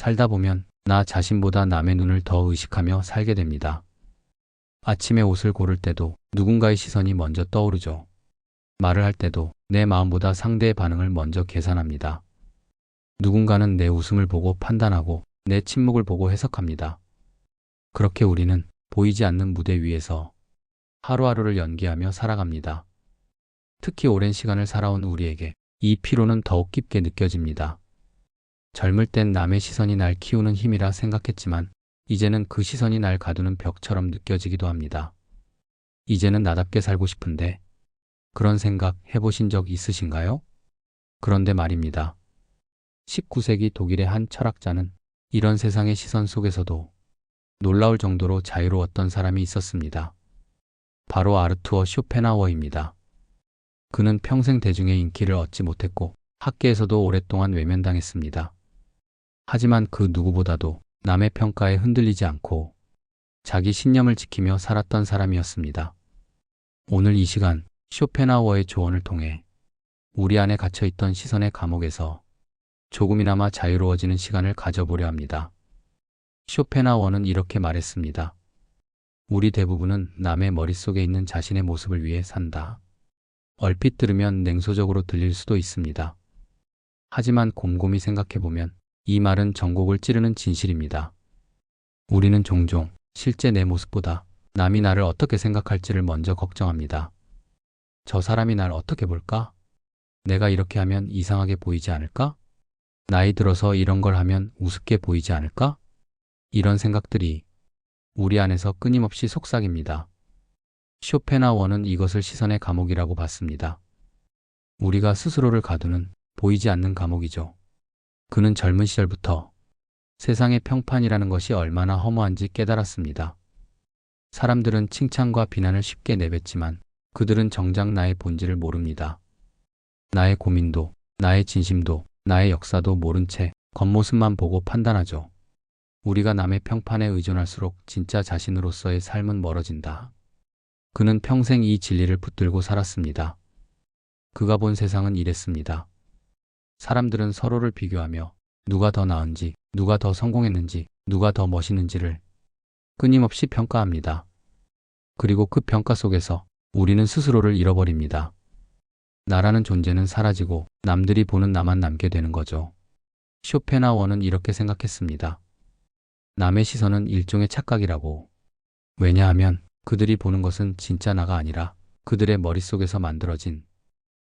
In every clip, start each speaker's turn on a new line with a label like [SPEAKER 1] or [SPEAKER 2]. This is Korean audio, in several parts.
[SPEAKER 1] 살다 보면 나 자신보다 남의 눈을 더 의식하며 살게 됩니다. 아침에 옷을 고를 때도 누군가의 시선이 먼저 떠오르죠. 말을 할 때도 내 마음보다 상대의 반응을 먼저 계산합니다. 누군가는 내 웃음을 보고 판단하고 내 침묵을 보고 해석합니다. 그렇게 우리는 보이지 않는 무대 위에서 하루하루를 연기하며 살아갑니다. 특히 오랜 시간을 살아온 우리에게 이 피로는 더욱 깊게 느껴집니다. 젊을 땐 남의 시선이 날 키우는 힘이라 생각했지만 이제는 그 시선이 날 가두는 벽처럼 느껴지기도 합니다. 이제는 나답게 살고 싶은데 그런 생각 해보신 적 있으신가요? 그런데 말입니다. 19세기 독일의 한 철학자는 이런 세상의 시선 속에서도 놀라울 정도로 자유로웠던 사람이 있었습니다. 바로 아르투어 쇼펜하우어입니다. 그는 평생 대중의 인기를 얻지 못했고 학계에서도 오랫동안 외면당했습니다. 하지만 그 누구보다도 남의 평가에 흔들리지 않고 자기 신념을 지키며 살았던 사람이었습니다. 오늘 이 시간 쇼펜하우어의 조언을 통해 우리 안에 갇혀있던 시선의 감옥에서 조금이나마 자유로워지는 시간을 가져보려 합니다. 쇼펜하우어는 이렇게 말했습니다. 우리 대부분은 남의 머릿속에 있는 자신의 모습을 위해 산다. 얼핏 들으면 냉소적으로 들릴 수도 있습니다. 하지만 곰곰이 생각해보면 이 말은 전곡을 찌르는 진실입니다. 우리는 종종 실제 내 모습보다 남이 나를 어떻게 생각할지를 먼저 걱정합니다. 저 사람이 날 어떻게 볼까? 내가 이렇게 하면 이상하게 보이지 않을까? 나이 들어서 이런 걸 하면 우습게 보이지 않을까? 이런 생각들이 우리 안에서 끊임없이 속삭입니다. 쇼펜하우어는 이것을 시선의 감옥이라고 봤습니다. 우리가 스스로를 가두는 보이지 않는 감옥이죠. 그는 젊은 시절부터 세상의 평판이라는 것이 얼마나 허무한지 깨달았습니다. 사람들은 칭찬과 비난을 쉽게 내뱉지만 그들은 정작 나의 본질을 모릅니다. 나의 고민도, 나의 진심도, 나의 역사도 모른 채 겉모습만 보고 판단하죠. 우리가 남의 평판에 의존할수록 진짜 자신으로서의 삶은 멀어진다. 그는 평생 이 진리를 붙들고 살았습니다. 그가 본 세상은 이랬습니다. 사람들은 서로를 비교하며 누가 더 나은지, 누가 더 성공했는지, 누가 더 멋있는지를 끊임없이 평가합니다. 그리고 그 평가 속에서 우리는 스스로를 잃어버립니다. 나라는 존재는 사라지고 남들이 보는 나만 남게 되는 거죠. 쇼펜하우어는 이렇게 생각했습니다. 남의 시선은 일종의 착각이라고. 왜냐하면 그들이 보는 것은 진짜 나가 아니라 그들의 머릿속에서 만들어진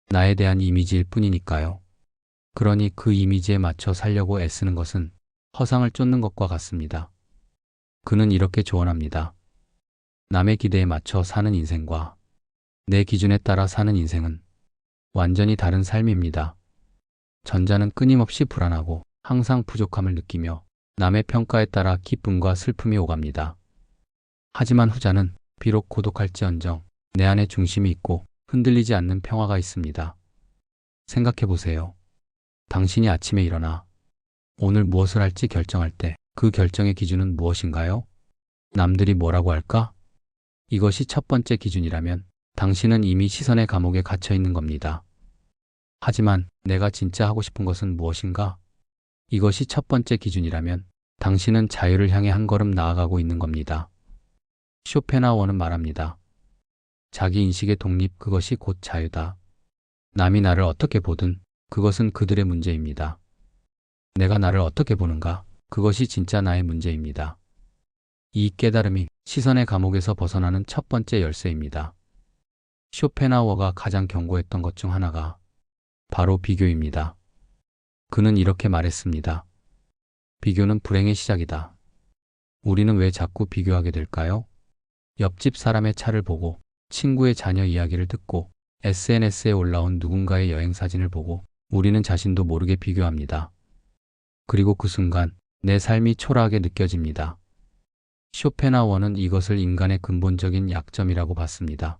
[SPEAKER 1] 나에 대한 이미지일 뿐이니까요. 그러니 그 이미지에 맞춰 살려고 애쓰는 것은 허상을 쫓는 것과 같습니다. 그는 이렇게 조언합니다. 남의 기대에 맞춰 사는 인생과 내 기준에 따라 사는 인생은 완전히 다른 삶입니다. 전자는 끊임없이 불안하고 항상 부족함을 느끼며 남의 평가에 따라 기쁨과 슬픔이 오갑니다. 하지만 후자는 비록 고독할지언정 내 안에 중심이 있고 흔들리지 않는 평화가 있습니다. 생각해 보세요. 당신이 아침에 일어나 오늘 무엇을 할지 결정할 때 그 결정의 기준은 무엇인가요? 남들이 뭐라고 할까? 이것이 첫 번째 기준이라면 당신은 이미 시선의 감옥에 갇혀 있는 겁니다. 하지만 내가 진짜 하고 싶은 것은 무엇인가? 이것이 첫 번째 기준이라면 당신은 자유를 향해 한 걸음 나아가고 있는 겁니다. 쇼펜하우어는 말합니다. 자기 인식의 독립, 그것이 곧 자유다. 남이 나를 어떻게 보든 그것은 그들의 문제입니다. 내가 나를 어떻게 보는가? 그것이 진짜 나의 문제입니다. 이 깨달음이 시선의 감옥에서 벗어나는 첫 번째 열쇠입니다. 쇼펜하우어가 가장 경고했던 것 중 하나가 바로 비교입니다. 그는 이렇게 말했습니다. 비교는 불행의 시작이다. 우리는 왜 자꾸 비교하게 될까요? 옆집 사람의 차를 보고, 친구의 자녀 이야기를 듣고, SNS에 올라온 누군가의 여행 사진을 보고 우리는 자신도 모르게 비교합니다. 그리고 그 순간 내 삶이 초라하게 느껴집니다. 쇼펜하우어는 이것을 인간의 근본적인 약점이라고 봤습니다.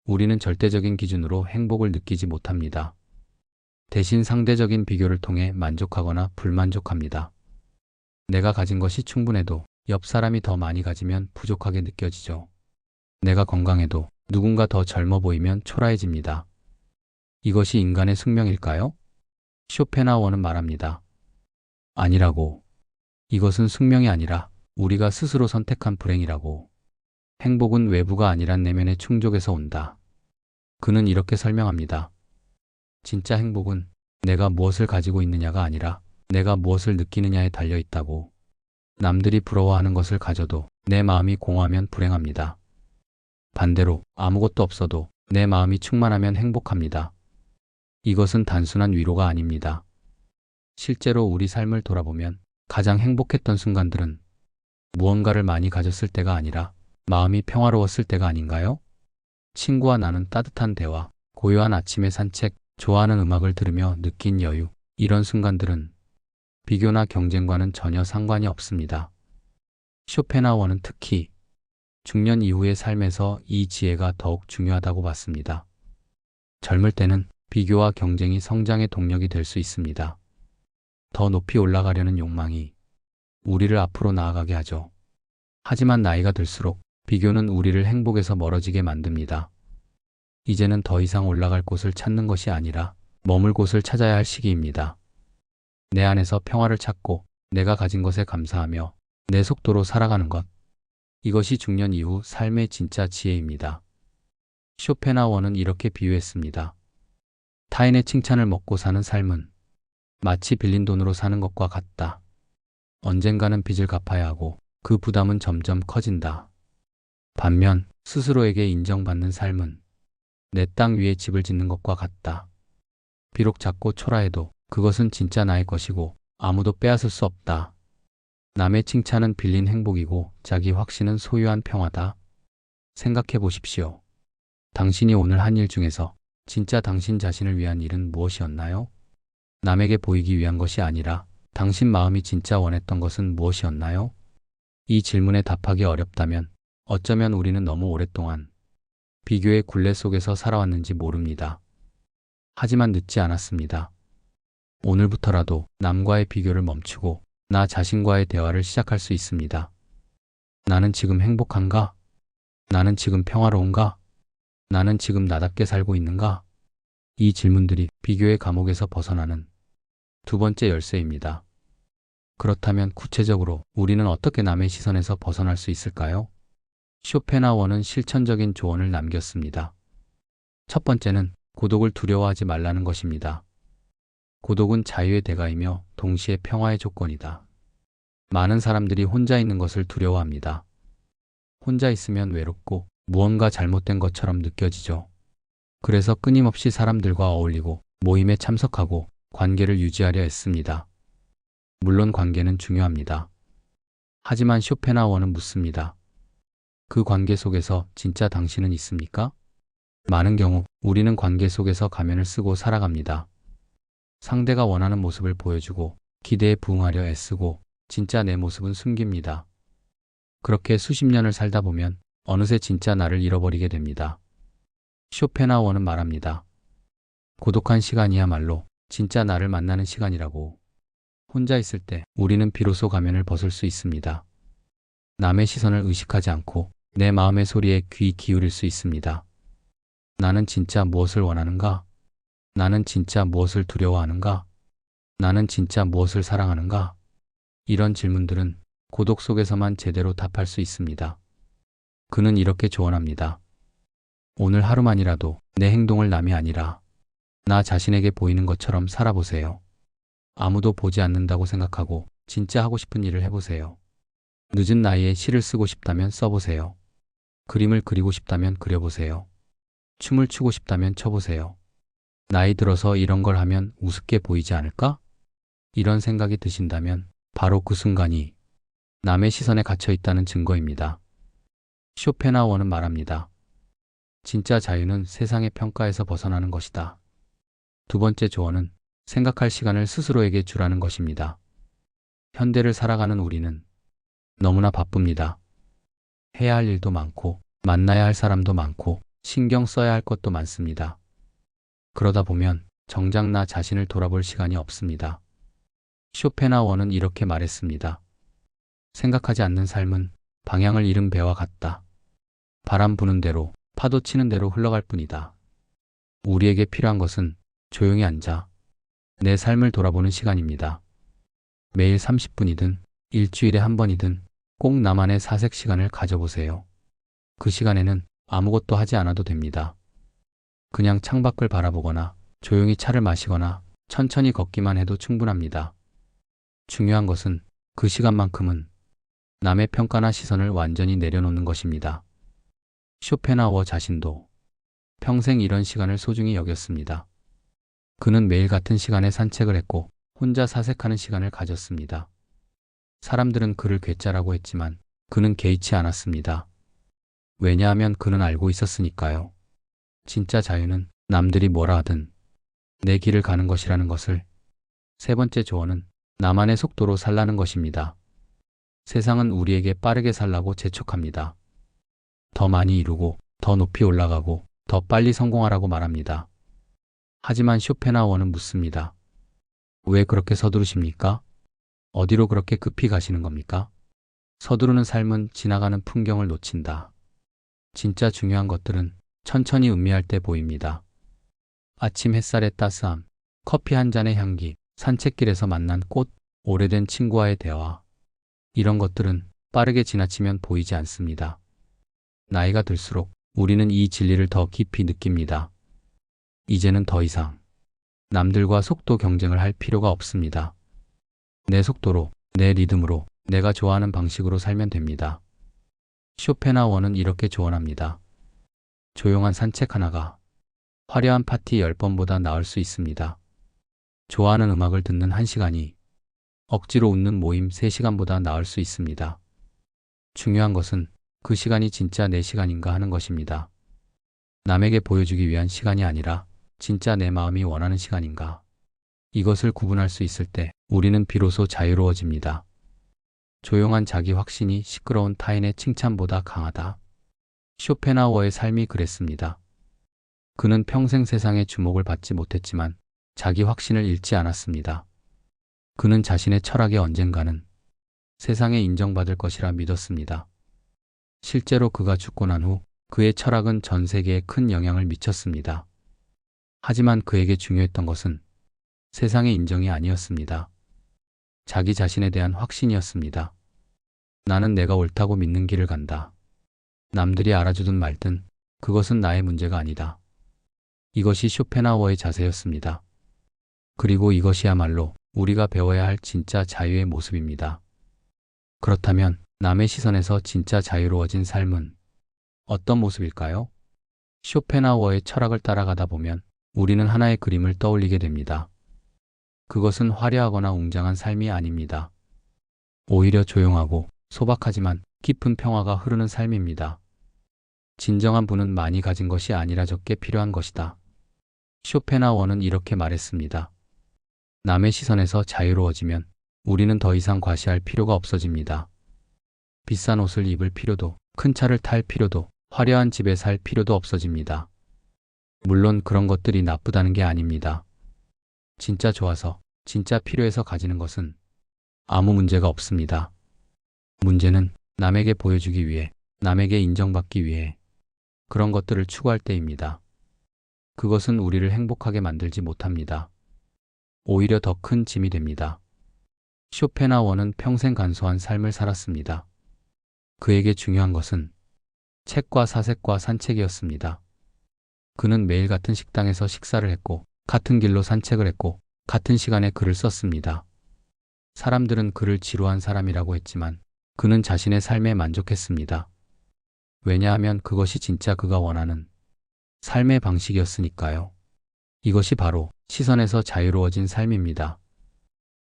[SPEAKER 1] 우리는 절대적인 기준으로 행복을 느끼지 못합니다. 대신 상대적인 비교를 통해 만족하거나 불만족합니다. 내가 가진 것이 충분해도 옆 사람이 더 많이 가지면 부족하게 느껴지죠. 내가 건강해도 누군가 더 젊어 보이면 초라해집니다. 이것이 인간의 숙명일까요? 쇼펜하우어는 말합니다. 아니라고. 이것은 숙명이 아니라 우리가 스스로 선택한 불행이라고. 행복은 외부가 아니란 내면의 충족에서 온다. 그는 이렇게 설명합니다. 진짜 행복은 내가 무엇을 가지고 있느냐가 아니라 내가 무엇을 느끼느냐에 달려 있다고. 남들이 부러워하는 것을 가져도 내 마음이 공허하면 불행합니다. 반대로 아무것도 없어도 내 마음이 충만하면 행복합니다. 이것은 단순한 위로가 아닙니다. 실제로 우리 삶을 돌아보면 가장 행복했던 순간들은 무언가를 많이 가졌을 때가 아니라 마음이 평화로웠을 때가 아닌가요? 친구와 나눈 따뜻한 대화, 고요한 아침의 산책, 좋아하는 음악을 들으며 느낀 여유, 이런 순간들은 비교나 경쟁과는 전혀 상관이 없습니다. 쇼펜하우어는 특히 중년 이후의 삶에서 이 지혜가 더욱 중요하다고 봤습니다. 젊을 때는 비교와 경쟁이 성장의 동력이 될 수 있습니다. 더 높이 올라가려는 욕망이 우리를 앞으로 나아가게 하죠. 하지만 나이가 들수록 비교는 우리를 행복에서 멀어지게 만듭니다. 이제는 더 이상 올라갈 곳을 찾는 것이 아니라 머물 곳을 찾아야 할 시기입니다. 내 안에서 평화를 찾고 내가 가진 것에 감사하며 내 속도로 살아가는 것. 이것이 중년 이후 삶의 진짜 지혜입니다. 쇼펜하우어는 이렇게 비유했습니다. 타인의 칭찬을 먹고 사는 삶은 마치 빌린 돈으로 사는 것과 같다. 언젠가는 빚을 갚아야 하고 그 부담은 점점 커진다. 반면 스스로에게 인정받는 삶은 내 땅 위에 집을 짓는 것과 같다. 비록 작고 초라해도 그것은 진짜 나의 것이고 아무도 빼앗을 수 없다. 남의 칭찬은 빌린 행복이고 자기 확신은 소유한 평화다. 생각해 보십시오. 당신이 오늘 한 일 중에서 진짜 당신 자신을 위한 일은 무엇이었나요? 남에게 보이기 위한 것이 아니라 당신 마음이 진짜 원했던 것은 무엇이었나요? 이 질문에 답하기 어렵다면 어쩌면 우리는 너무 오랫동안 비교의 굴레 속에서 살아왔는지 모릅니다. 하지만 늦지 않았습니다. 오늘부터라도 남과의 비교를 멈추고 나 자신과의 대화를 시작할 수 있습니다. 나는 지금 행복한가? 나는 지금 평화로운가? 나는 지금 나답게 살고 있는가? 이 질문들이 비교의 감옥에서 벗어나는 두 번째 열쇠입니다. 그렇다면 구체적으로 우리는 어떻게 남의 시선에서 벗어날 수 있을까요? 쇼펜하우어는 실천적인 조언을 남겼습니다. 첫 번째는 고독을 두려워하지 말라는 것입니다. 고독은 자유의 대가이며 동시에 평화의 조건이다. 많은 사람들이 혼자 있는 것을 두려워합니다. 혼자 있으면 외롭고 무언가 잘못된 것처럼 느껴지죠. 그래서 끊임없이 사람들과 어울리고 모임에 참석하고 관계를 유지하려 했습니다. 물론 관계는 중요합니다. 하지만 쇼펜하우어는 묻습니다. 그 관계 속에서 진짜 당신은 있습니까? 많은 경우 우리는 관계 속에서 가면을 쓰고 살아갑니다. 상대가 원하는 모습을 보여주고 기대에 부응하려 애쓰고 진짜 내 모습은 숨깁니다. 그렇게 수십 년을 살다 보면 어느새 진짜 나를 잃어버리게 됩니다. 쇼펜하우어는 말합니다. 고독한 시간이야말로 진짜 나를 만나는 시간이라고. 혼자 있을 때 우리는 비로소 가면을 벗을 수 있습니다. 남의 시선을 의식하지 않고 내 마음의 소리에 귀 기울일 수 있습니다. 나는 진짜 무엇을 원하는가? 나는 진짜 무엇을 두려워하는가? 나는 진짜 무엇을 사랑하는가? 이런 질문들은 고독 속에서만 제대로 답할 수 있습니다. 그는 이렇게 조언합니다. 오늘 하루만이라도 내 행동을 남이 아니라 나 자신에게 보이는 것처럼 살아보세요. 아무도 보지 않는다고 생각하고 진짜 하고 싶은 일을 해보세요. 늦은 나이에 시를 쓰고 싶다면 써보세요. 그림을 그리고 싶다면 그려보세요. 춤을 추고 싶다면 춰보세요. 나이 들어서 이런 걸 하면 우습게 보이지 않을까? 이런 생각이 드신다면 바로 그 순간이 남의 시선에 갇혀 있다는 증거입니다. 쇼펜하우어는 말합니다. 진짜 자유는 세상의 평가에서 벗어나는 것이다. 두 번째 조언은 생각할 시간을 스스로에게 주라는 것입니다. 현대를 살아가는 우리는 너무나 바쁩니다. 해야 할 일도 많고 만나야 할 사람도 많고 신경 써야 할 것도 많습니다. 그러다 보면 정작 나 자신을 돌아볼 시간이 없습니다. 쇼펜하우어는 이렇게 말했습니다. 생각하지 않는 삶은 방향을 잃은 배와 같다. 바람 부는 대로, 파도 치는 대로 흘러갈 뿐이다. 우리에게 필요한 것은 조용히 앉아 내 삶을 돌아보는 시간입니다. 매일 30분이든 일주일에 한 번이든 꼭 나만의 사색 시간을 가져보세요. 그 시간에는 아무것도 하지 않아도 됩니다. 그냥 창밖을 바라보거나 조용히 차를 마시거나 천천히 걷기만 해도 충분합니다. 중요한 것은 그 시간만큼은 남의 평가나 시선을 완전히 내려놓는 것입니다. 쇼펜하우어 자신도 평생 이런 시간을 소중히 여겼습니다. 그는 매일 같은 시간에 산책을 했고 혼자 사색하는 시간을 가졌습니다. 사람들은 그를 괴짜라고 했지만 그는 개의치 않았습니다. 왜냐하면 그는 알고 있었으니까요. 진짜 자유는 남들이 뭐라 하든 내 길을 가는 것이라는 것을. 세 번째 조언은 나만의 속도로 살라는 것입니다. 세상은 우리에게 빠르게 살라고 재촉합니다. 더 많이 이루고 더 높이 올라가고 더 빨리 성공하라고 말합니다. 하지만 쇼펜하우어는 묻습니다. 왜 그렇게 서두르십니까? 어디로 그렇게 급히 가시는 겁니까? 서두르는 삶은 지나가는 풍경을 놓친다. 진짜 중요한 것들은 천천히 음미할 때 보입니다. 아침 햇살의 따스함, 커피 한 잔의 향기, 산책길에서 만난 꽃, 오래된 친구와의 대화. 이런 것들은 빠르게 지나치면 보이지 않습니다. 나이가 들수록 우리는 이 진리를 더 깊이 느낍니다. 이제는 더 이상 남들과 속도 경쟁을 할 필요가 없습니다. 내 속도로, 내 리듬으로, 내가 좋아하는 방식으로 살면 됩니다. 쇼펜하우어는 이렇게 조언합니다. 조용한 산책 하나가 화려한 파티 10번보다 나을 수 있습니다. 좋아하는 음악을 듣는 1시간이 억지로 웃는 모임 3시간보다 나을 수 있습니다. 중요한 것은 그 시간이 진짜 내 시간인가 하는 것입니다. 남에게 보여주기 위한 시간이 아니라 진짜 내 마음이 원하는 시간인가. 이것을 구분할 수 있을 때 우리는 비로소 자유로워집니다. 조용한 자기 확신이 시끄러운 타인의 칭찬보다 강하다. 쇼펜하우어의 삶이 그랬습니다. 그는 평생 세상의 주목을 받지 못했지만 자기 확신을 잃지 않았습니다. 그는 자신의 철학에 언젠가는 세상에 인정받을 것이라 믿었습니다. 실제로 그가 죽고 난 후 그의 철학은 전 세계에 큰 영향을 미쳤습니다. 하지만 그에게 중요했던 것은 세상의 인정이 아니었습니다. 자기 자신에 대한 확신이었습니다. 나는 내가 옳다고 믿는 길을 간다. 남들이 알아주든 말든 그것은 나의 문제가 아니다. 이것이 쇼펜하우어의 자세였습니다. 그리고 이것이야말로 우리가 배워야 할 진짜 자유의 모습입니다. 그렇다면 남의 시선에서 진짜 자유로워진 삶은 어떤 모습일까요? 쇼펜하우어의 철학을 따라가다 보면 우리는 하나의 그림을 떠올리게 됩니다. 그것은 화려하거나 웅장한 삶이 아닙니다. 오히려 조용하고 소박하지만 깊은 평화가 흐르는 삶입니다. 진정한 부는 많이 가진 것이 아니라 적게 필요한 것이다. 쇼펜하우어는 이렇게 말했습니다. 남의 시선에서 자유로워지면 우리는 더 이상 과시할 필요가 없어집니다. 비싼 옷을 입을 필요도, 큰 차를 탈 필요도, 화려한 집에 살 필요도 없어집니다. 물론 그런 것들이 나쁘다는 게 아닙니다. 진짜 좋아서, 진짜 필요해서 가지는 것은 아무 문제가 없습니다. 문제는 남에게 보여주기 위해, 남에게 인정받기 위해 그런 것들을 추구할 때입니다. 그것은 우리를 행복하게 만들지 못합니다. 오히려 더 큰 짐이 됩니다. 쇼펜하우어는 평생 간소한 삶을 살았습니다. 그에게 중요한 것은 책과 사색과 산책이었습니다. 그는 매일 같은 식당에서 식사를 했고 같은 길로 산책을 했고 같은 시간에 글을 썼습니다. 사람들은 그를 지루한 사람이라고 했지만 그는 자신의 삶에 만족했습니다. 왜냐하면 그것이 진짜 그가 원하는 삶의 방식이었으니까요. 이것이 바로 시선에서 자유로워진 삶입니다.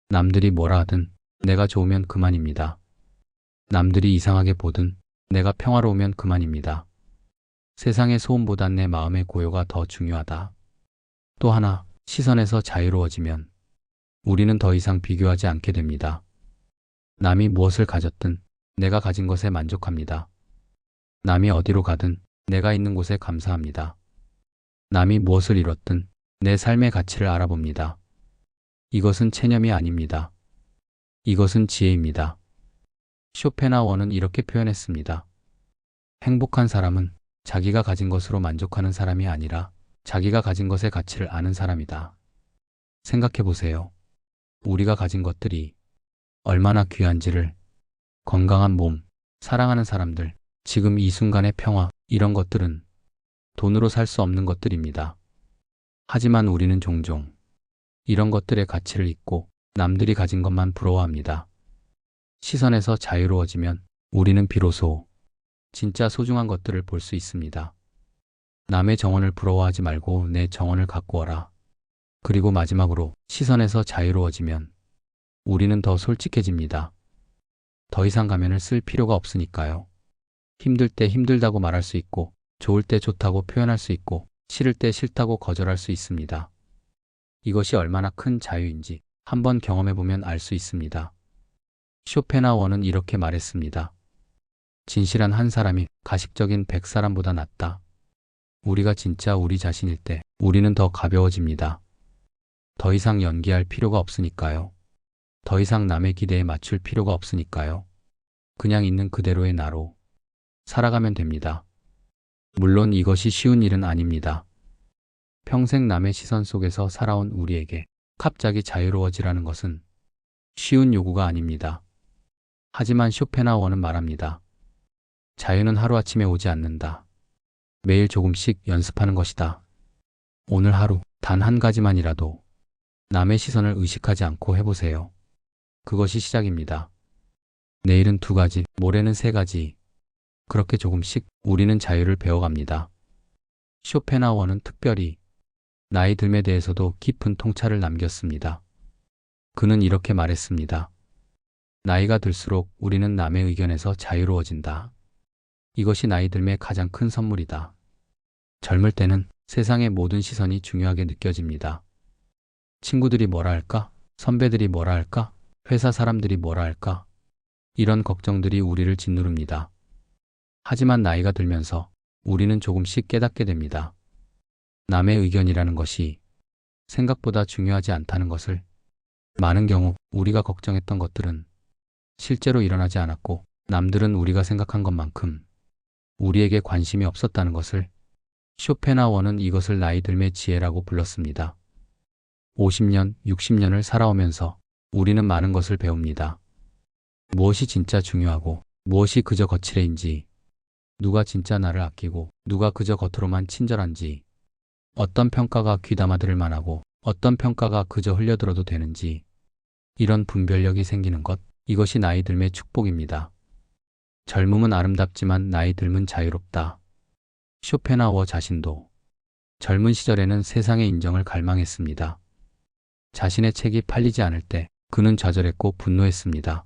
[SPEAKER 1] 남들이 뭐라 하든 내가 좋으면 그만입니다. 남들이 이상하게 보든 내가 평화로우면 그만입니다. 세상의 소음보단 내 마음의 고요가 더 중요하다. 또 하나, 시선에서 자유로워지면 우리는 더 이상 비교하지 않게 됩니다. 남이 무엇을 가졌든 내가 가진 것에 만족합니다. 남이 어디로 가든 내가 있는 곳에 감사합니다. 남이 무엇을 이뤘든 내 삶의 가치를 알아봅니다. 이것은 체념이 아닙니다. 이것은 지혜입니다. 쇼펜하우어는 이렇게 표현했습니다. 행복한 사람은 자기가 가진 것으로 만족하는 사람이 아니라 자기가 가진 것의 가치를 아는 사람이다. 생각해 보세요. 우리가 가진 것들이 얼마나 귀한지를 건강한 몸, 사랑하는 사람들, 지금 이 순간의 평화, 이런 것들은 돈으로 살 수 없는 것들입니다. 하지만 우리는 종종 이런 것들의 가치를 잊고 남들이 가진 것만 부러워합니다. 시선에서 자유로워지면 우리는 비로소 진짜 소중한 것들을 볼 수 있습니다. 남의 정원을 부러워하지 말고 내 정원을 갖고 와라. 그리고 마지막으로 시선에서 자유로워지면 우리는 더 솔직해집니다. 더 이상 가면을 쓸 필요가 없으니까요. 힘들 때 힘들다고 말할 수 있고, 좋을 때 좋다고 표현할 수 있고, 싫을 때 싫다고 거절할 수 있습니다. 이것이 얼마나 큰 자유인지 한번 경험해보면 알 수 있습니다. 쇼펜하워는 이렇게 말했습니다. 진실한 한 사람이 가식적인 100사람보다 낫다. 우리가 진짜 우리 자신일 때 우리는 더 가벼워집니다. 더 이상 연기할 필요가 없으니까요. 더 이상 남의 기대에 맞출 필요가 없으니까요. 그냥 있는 그대로의 나로 살아가면 됩니다. 물론 이것이 쉬운 일은 아닙니다. 평생 남의 시선 속에서 살아온 우리에게 갑자기 자유로워지라는 것은 쉬운 요구가 아닙니다. 하지만 쇼펜하워는 말합니다. 자유는 하루아침에 오지 않는다. 매일 조금씩 연습하는 것이다. 오늘 하루 단 한 가지만이라도 남의 시선을 의식하지 않고 해보세요. 그것이 시작입니다. 내일은 2가지, 모레는 3가지. 그렇게 조금씩 우리는 자유를 배워갑니다. 쇼펜하워는 특별히 나이 듦에 대해서도 깊은 통찰을 남겼습니다. 그는 이렇게 말했습니다. 나이가 들수록 우리는 남의 의견에서 자유로워진다. 이것이 나이 듦의 가장 큰 선물이다. 젊을 때는 세상의 모든 시선이 중요하게 느껴집니다. 친구들이 뭐라 할까? 선배들이 뭐라 할까? 회사 사람들이 뭐라 할까? 이런 걱정들이 우리를 짓누릅니다. 하지만 나이가 들면서 우리는 조금씩 깨닫게 됩니다. 남의 의견이라는 것이 생각보다 중요하지 않다는 것을. 많은 경우 우리가 걱정했던 것들은 실제로 일어나지 않았고, 남들은 우리가 생각한 것만큼 우리에게 관심이 없었다는 것을. 쇼펜하워는 이것을 나이 듦의 지혜라고 불렀습니다. 50년, 60년을 살아오면서 우리는 많은 것을 배웁니다. 무엇이 진짜 중요하고 무엇이 그저 거칠애인지, 누가 진짜 나를 아끼고 누가 그저 겉으로만 친절한지, 어떤 평가가 귀담아 들을 만하고 어떤 평가가 그저 흘려들어도 되는지, 이런 분별력이 생기는 것, 이것이 나이 듦의 축복입니다. 젊음은 아름답지만 나이 듦은 자유롭다. 쇼펜하워 자신도 젊은 시절에는 세상의 인정을 갈망했습니다. 자신의 책이 팔리지 않을 때 그는 좌절했고 분노했습니다.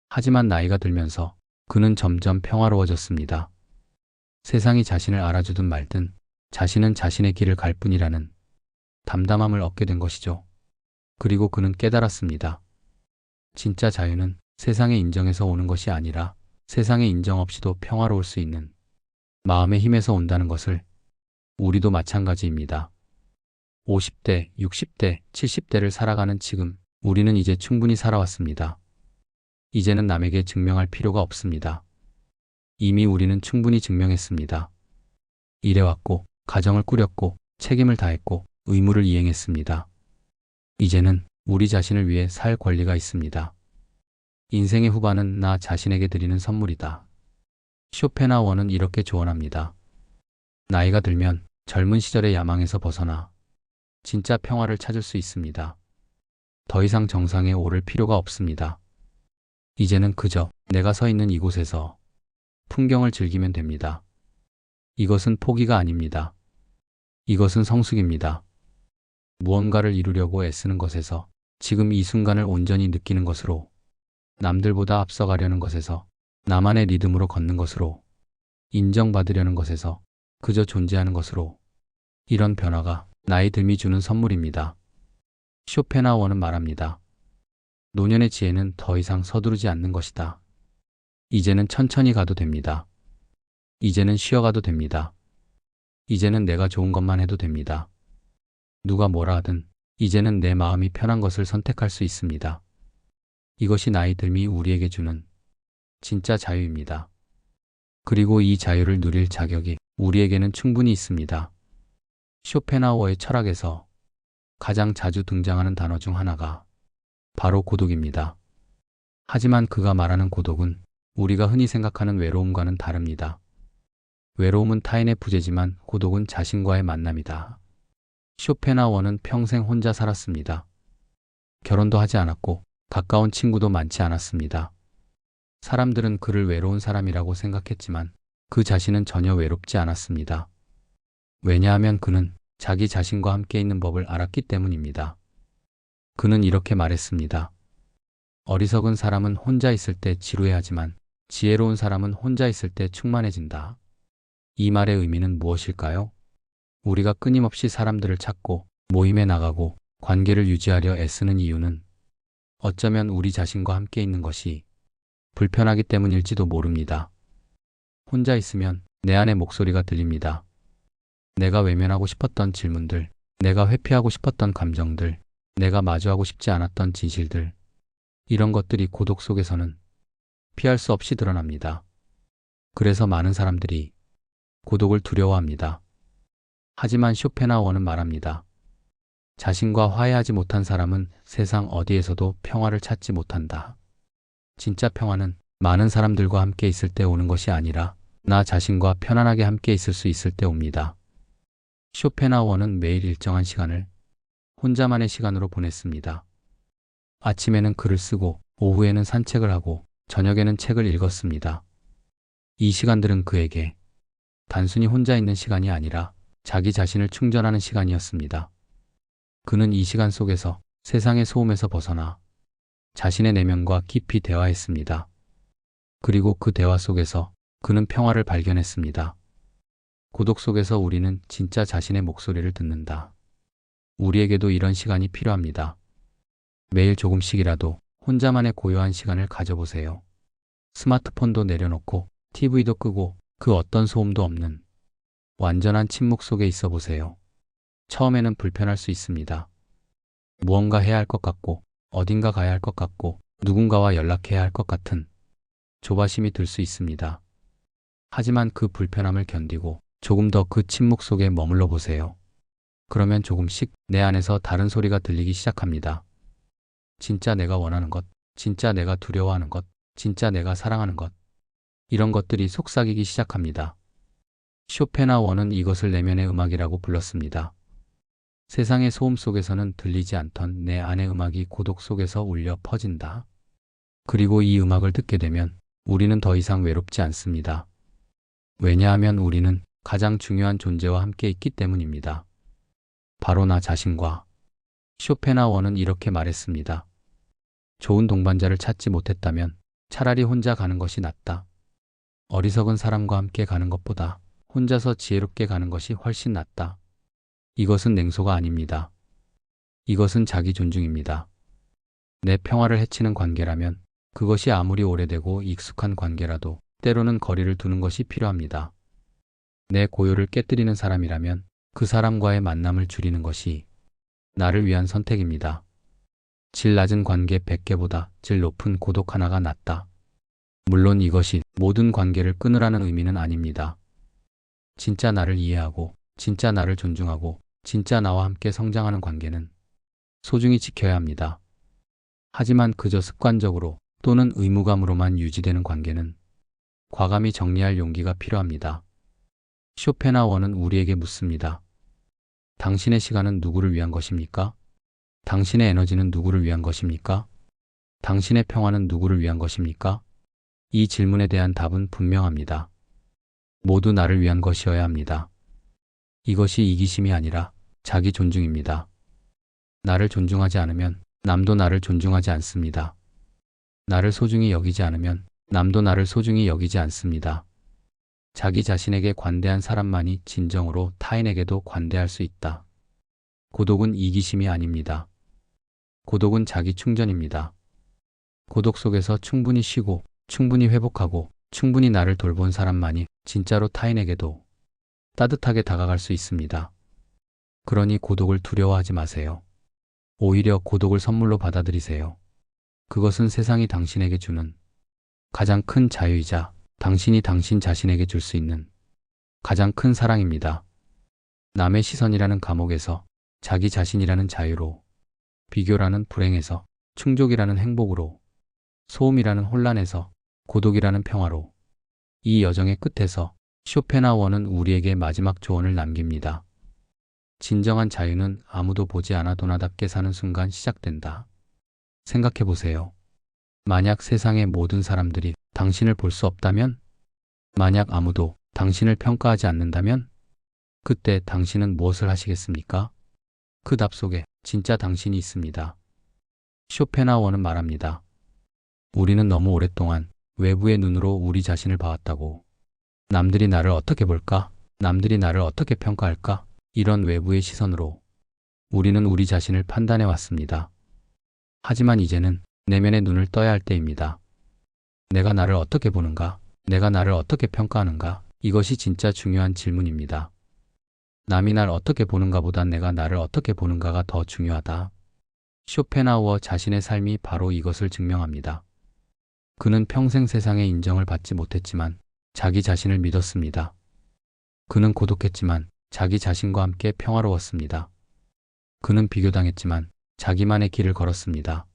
[SPEAKER 1] 하지만 나이가 들면서 그는 점점 평화로워졌습니다. 세상이 자신을 알아주든 말든 자신은 자신의 길을 갈 뿐이라는 담담함을 얻게 된 것이죠. 그리고 그는 깨달았습니다. 진짜 자유는 세상의 인정에서 오는 것이 아니라 세상의 인정 없이도 평화로울 수 있는 마음의 힘에서 온다는 것을. 우리도 마찬가지입니다. 50대, 60대, 70대를 살아가는 지금 우리는 이제 충분히 살아왔습니다. 이제는 남에게 증명할 필요가 없습니다. 이미 우리는 충분히 증명했습니다. 일해왔고, 가정을 꾸렸고, 책임을 다했고, 의무를 이행했습니다. 이제는 우리 자신을 위해 살 권리가 있습니다. 인생의 후반은 나 자신에게 드리는 선물이다. 쇼펜하워는 이렇게 조언합니다. 나이가 들면 젊은 시절의 야망에서 벗어나 진짜 평화를 찾을 수 있습니다. 더 이상 정상에 오를 필요가 없습니다. 이제는 그저 내가 서 있는 이곳에서 풍경을 즐기면 됩니다. 이것은 포기가 아닙니다. 이것은 성숙입니다. 무언가를 이루려고 애쓰는 것에서 지금 이 순간을 온전히 느끼는 것으로, 남들보다 앞서가려는 것에서 나만의 리듬으로 걷는 것으로, 인정받으려는 것에서 그저 존재하는 것으로, 이런 변화가 나이 듦이 주는 선물입니다. 쇼펜하워는 말합니다. 노년의 지혜는 더 이상 서두르지 않는 것이다. 이제는 천천히 가도 됩니다. 이제는 쉬어가도 됩니다. 이제는 내가 좋은 것만 해도 됩니다. 누가 뭐라 하든 이제는 내 마음이 편한 것을 선택할 수 있습니다. 이것이 나이 듦이 우리에게 주는 진짜 자유입니다. 그리고 이 자유를 누릴 자격이 우리에게는 충분히 있습니다. 쇼펜하워의 철학에서 가장 자주 등장하는 단어 중 하나가 바로 고독입니다. 하지만 그가 말하는 고독은 우리가 흔히 생각하는 외로움과는 다릅니다. 외로움은 타인의 부재지만 고독은 자신과의 만남이다. 쇼펜하워는 평생 혼자 살았습니다. 결혼도 하지 않았고 가까운 친구도 많지 않았습니다. 사람들은 그를 외로운 사람이라고 생각했지만 그 자신은 전혀 외롭지 않았습니다. 왜냐하면 그는 자기 자신과 함께 있는 법을 알았기 때문입니다. 그는 이렇게 말했습니다. 어리석은 사람은 혼자 있을 때 지루해하지만 지혜로운 사람은 혼자 있을 때 충만해진다. 이 말의 의미는 무엇일까요? 우리가 끊임없이 사람들을 찾고 모임에 나가고 관계를 유지하려 애쓰는 이유는 어쩌면 우리 자신과 함께 있는 것이 불편하기 때문일지도 모릅니다. 혼자 있으면 내 안의 목소리가 들립니다. 내가 외면하고 싶었던 질문들, 내가 회피하고 싶었던 감정들, 내가 마주하고 싶지 않았던 진실들, 이런 것들이 고독 속에서는 피할 수 없이 드러납니다. 그래서 많은 사람들이 고독을 두려워합니다. 하지만 쇼펜하워는 말합니다. 자신과 화해하지 못한 사람은 세상 어디에서도 평화를 찾지 못한다. 진짜 평화는 많은 사람들과 함께 있을 때 오는 것이 아니라 나 자신과 편안하게 함께 있을 수 있을 때 옵니다. 쇼펜하워는 매일 일정한 시간을 혼자만의 시간으로 보냈습니다. 아침에는 글을 쓰고 오후에는 산책을 하고 저녁에는 책을 읽었습니다. 이 시간들은 그에게 단순히 혼자 있는 시간이 아니라 자기 자신을 충전하는 시간이었습니다. 그는 이 시간 속에서 세상의 소음에서 벗어나 자신의 내면과 깊이 대화했습니다. 그리고 그 대화 속에서 그는 평화를 발견했습니다. 고독 속에서 우리는 진짜 자신의 목소리를 듣는다. 우리에게도 이런 시간이 필요합니다. 매일 조금씩이라도 혼자만의 고요한 시간을 가져보세요. 스마트폰도 내려놓고 TV도 끄고 그 어떤 소음도 없는 완전한 침묵 속에 있어 보세요. 처음에는 불편할 수 있습니다. 무언가 해야 할 것 같고 어딘가 가야 할 것 같고 누군가와 연락해야 할 것 같은 조바심이 들 수 있습니다. 하지만 그 불편함을 견디고 조금 더 그 침묵 속에 머물러 보세요. 그러면 조금씩 내 안에서 다른 소리가 들리기 시작합니다. 진짜 내가 원하는 것, 진짜 내가 두려워하는 것, 진짜 내가 사랑하는 것, 이런 것들이 속삭이기 시작합니다. 쇼펜하워는 이것을 내면의 음악이라고 불렀습니다. 세상의 소음 속에서는 들리지 않던 내 안의 음악이 고독 속에서 울려 퍼진다. 그리고 이 음악을 듣게 되면 우리는 더 이상 외롭지 않습니다. 왜냐하면 우리는 가장 중요한 존재와 함께 있기 때문입니다. 바로 나 자신과. 쇼펜하워는 이렇게 말했습니다. 좋은 동반자를 찾지 못했다면 차라리 혼자 가는 것이 낫다. 어리석은 사람과 함께 가는 것보다 혼자서 지혜롭게 가는 것이 훨씬 낫다. 이것은 냉소가 아닙니다. 이것은 자기 존중입니다. 내 평화를 해치는 관계라면 그것이 아무리 오래되고 익숙한 관계라도 때로는 거리를 두는 것이 필요합니다. 내 고요를 깨뜨리는 사람이라면 그 사람과의 만남을 줄이는 것이 나를 위한 선택입니다. 질 낮은 관계 100개보다 질 높은 고독 하나가 낫다. 물론 이것이 모든 관계를 끊으라는 의미는 아닙니다. 진짜 나를 이해하고 진짜 나를 존중하고 진짜 나와 함께 성장하는 관계는 소중히 지켜야 합니다. 하지만 그저 습관적으로 또는 의무감으로만 유지되는 관계는 과감히 정리할 용기가 필요합니다. 쇼펜하워는 우리에게 묻습니다. 당신의 시간은 누구를 위한 것입니까? 당신의 에너지는 누구를 위한 것입니까? 당신의 평화는 누구를 위한 것입니까? 이 질문에 대한 답은 분명합니다. 모두 나를 위한 것이어야 합니다. 이것이 이기심이 아니라 자기 존중입니다. 나를 존중하지 않으면 남도 나를 존중하지 않습니다. 나를 소중히 여기지 않으면 남도 나를 소중히 여기지 않습니다. 자기 자신에게 관대한 사람만이 진정으로 타인에게도 관대할 수 있다. 고독은 이기심이 아닙니다. 고독은 자기 충전입니다. 고독 속에서 충분히 쉬고 충분히 회복하고 충분히 나를 돌본 사람만이 진짜로 타인에게도 따뜻하게 다가갈 수 있습니다. 그러니 고독을 두려워하지 마세요. 오히려 고독을 선물로 받아들이세요. 그것은 세상이 당신에게 주는 가장 큰 자유이자 당신이 당신 자신에게 줄 수 있는 가장 큰 사랑입니다. 남의 시선이라는 감옥에서 자기 자신이라는 자유로, 비교라는 불행에서 충족이라는 행복으로, 소음이라는 혼란에서 고독이라는 평화로 이 여정의 끝에서 쇼펜하우어는 우리에게 마지막 조언을 남깁니다. 진정한 자유는 아무도 보지 않아도 나답게 사는 순간 시작된다. 생각해 보세요. 만약 세상의 모든 사람들이 당신을 볼 수 없다면? 만약 아무도 당신을 평가하지 않는다면? 그때 당신은 무엇을 하시겠습니까? 그 답 속에 진짜 당신이 있습니다. 쇼펜하우어는 말합니다. 우리는 너무 오랫동안 외부의 눈으로 우리 자신을 봐왔다고. 남들이 나를 어떻게 볼까? 남들이 나를 어떻게 평가할까? 이런 외부의 시선으로 우리는 우리 자신을 판단해 왔습니다. 하지만 이제는 내면의 눈을 떠야 할 때입니다. 내가 나를 어떻게 보는가? 내가 나를 어떻게 평가하는가? 이것이 진짜 중요한 질문입니다. 남이 날 어떻게 보는가보다 내가 나를 어떻게 보는가가 더 중요하다. 쇼펜하우어 자신의 삶이 바로 이것을 증명합니다. 그는 평생 세상의 인정을 받지 못했지만 자기 자신을 믿었습니다. 그는 고독했지만 자기 자신과 함께 평화로웠습니다. 그는 비교당했지만 자기만의 길을 걸었습니다.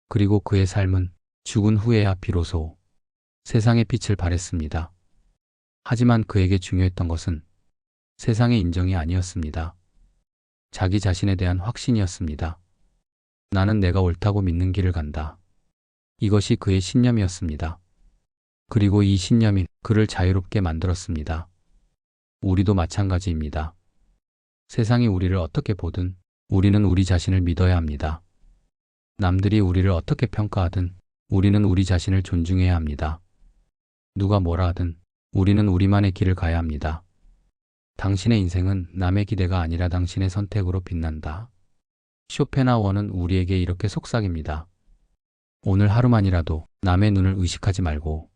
[SPEAKER 1] 그리고 그의 삶은 죽은 후에야 비로소 세상의 빛을 발했습니다. 하지만 그에게 중요했던 것은 세상의 인정이 아니었습니다. 자기 자신에 대한 확신이었습니다. 나는 내가 옳다고 믿는 길을 간다. 이것이 그의 신념이었습니다. 그리고 이 신념이 그를 자유롭게 만들었습니다. 우리도 마찬가지입니다. 세상이 우리를 어떻게 보든 우리는 우리 자신을 믿어야 합니다. 남들이 우리를 어떻게 평가하든 우리는 우리 자신을 존중해야 합니다. 누가 뭐라 하든 우리는 우리만의 길을 가야 합니다. 당신의 인생은 남의 기대가 아니라 당신의 선택으로 빛난다. 쇼펜하우어는 우리에게 이렇게 속삭입니다. 오늘 하루만이라도 남의 눈을 의식하지 말고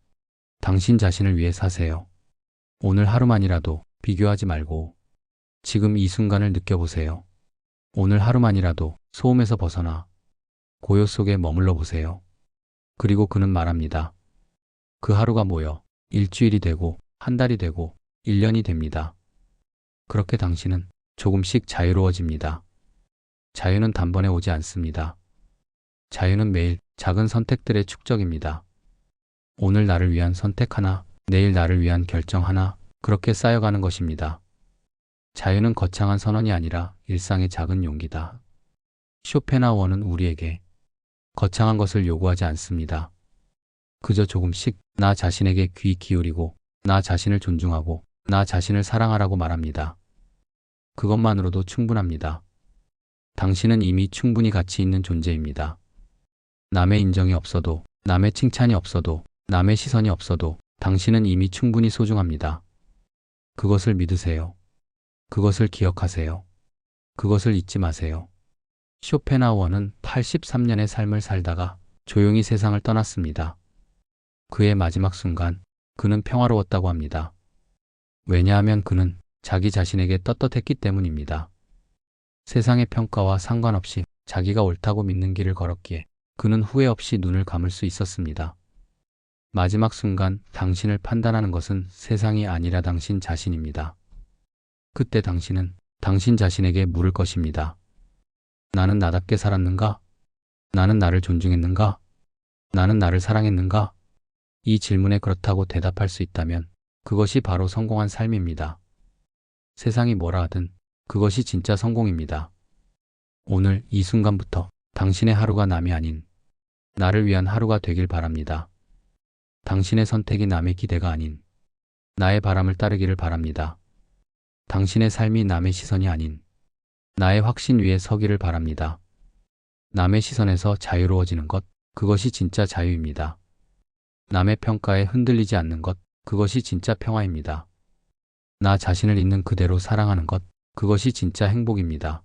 [SPEAKER 1] 당신 자신을 위해 사세요. 오늘 하루만이라도 비교하지 말고 지금 이 순간을 느껴보세요. 오늘 하루만이라도 소음에서 벗어나 고요 속에 머물러 보세요. 그리고 그는 말합니다. 그 하루가 모여 일주일이 되고 한 달이 되고 1년이 됩니다. 그렇게 당신은 조금씩 자유로워집니다. 자유는 단번에 오지 않습니다. 자유는 매일 작은 선택들의 축적입니다. 오늘 나를 위한 선택 하나, 내일 나를 위한 결정 하나, 그렇게 쌓여가는 것입니다. 자유는 거창한 선언이 아니라 일상의 작은 용기다. 쇼펜하우어는 우리에게 거창한 것을 요구하지 않습니다. 그저 조금씩 나 자신에게 귀 기울이고 나 자신을 존중하고 나 자신을 사랑하라고 말합니다. 그것만으로도 충분합니다. 당신은 이미 충분히 가치 있는 존재입니다. 남의 인정이 없어도, 남의 칭찬이 없어도, 남의 시선이 없어도 당신은 이미 충분히 소중합니다. 그것을 믿으세요. 그것을 기억하세요. 그것을 잊지 마세요. 쇼펜하우어는 83년의 삶을 살다가 조용히 세상을 떠났습니다. 그의 마지막 순간, 그는 평화로웠다고 합니다. 왜냐하면 그는 자기 자신에게 떳떳했기 때문입니다. 세상의 평가와 상관없이 자기가 옳다고 믿는 길을 걸었기에 그는 후회 없이 눈을 감을 수 있었습니다. 마지막 순간 당신을 판단하는 것은 세상이 아니라 당신 자신입니다. 그때 당신은 당신 자신에게 물을 것입니다. 나는 나답게 살았는가? 나는 나를 존중했는가? 나는 나를 사랑했는가? 이 질문에 그렇다고 대답할 수 있다면 그것이 바로 성공한 삶입니다. 세상이 뭐라 하든 그것이 진짜 성공입니다. 오늘 이 순간부터 당신의 하루가 남이 아닌 나를 위한 하루가 되길 바랍니다. 당신의 선택이 남의 기대가 아닌 나의 바람을 따르기를 바랍니다. 당신의 삶이 남의 시선이 아닌 나의 확신 위에 서기를 바랍니다. 남의 시선에서 자유로워지는 것, 그것이 진짜 자유입니다. 남의 평가에 흔들리지 않는 것, 그것이 진짜 평화입니다. 나 자신을 있는 그대로 사랑하는 것, 그것이 진짜 행복입니다.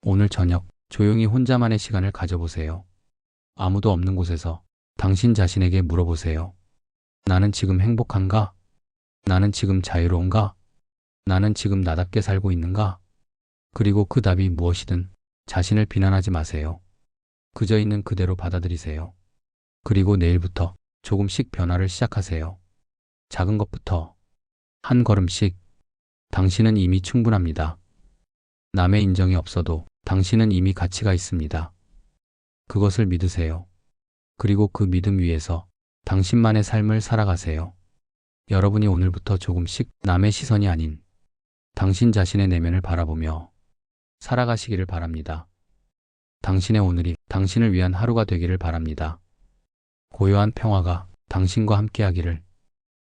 [SPEAKER 1] 오늘 저녁 조용히 혼자만의 시간을 가져보세요. 아무도 없는 곳에서 당신 자신에게 물어보세요. 나는 지금 행복한가? 나는 지금 자유로운가? 나는 지금 나답게 살고 있는가? 그리고 그 답이 무엇이든 자신을 비난하지 마세요. 그저 있는 그대로 받아들이세요. 그리고 내일부터 조금씩 변화를 시작하세요. 작은 것부터 한 걸음씩. 당신은 이미 충분합니다. 남의 인정이 없어도 당신은 이미 가치가 있습니다. 그것을 믿으세요. 그리고 그 믿음 위에서 당신만의 삶을 살아가세요. 여러분이 오늘부터 조금씩 남의 시선이 아닌 당신 자신의 내면을 바라보며 살아가시기를 바랍니다. 당신의 오늘이 당신을 위한 하루가 되기를 바랍니다. 고요한 평화가 당신과 함께하기를.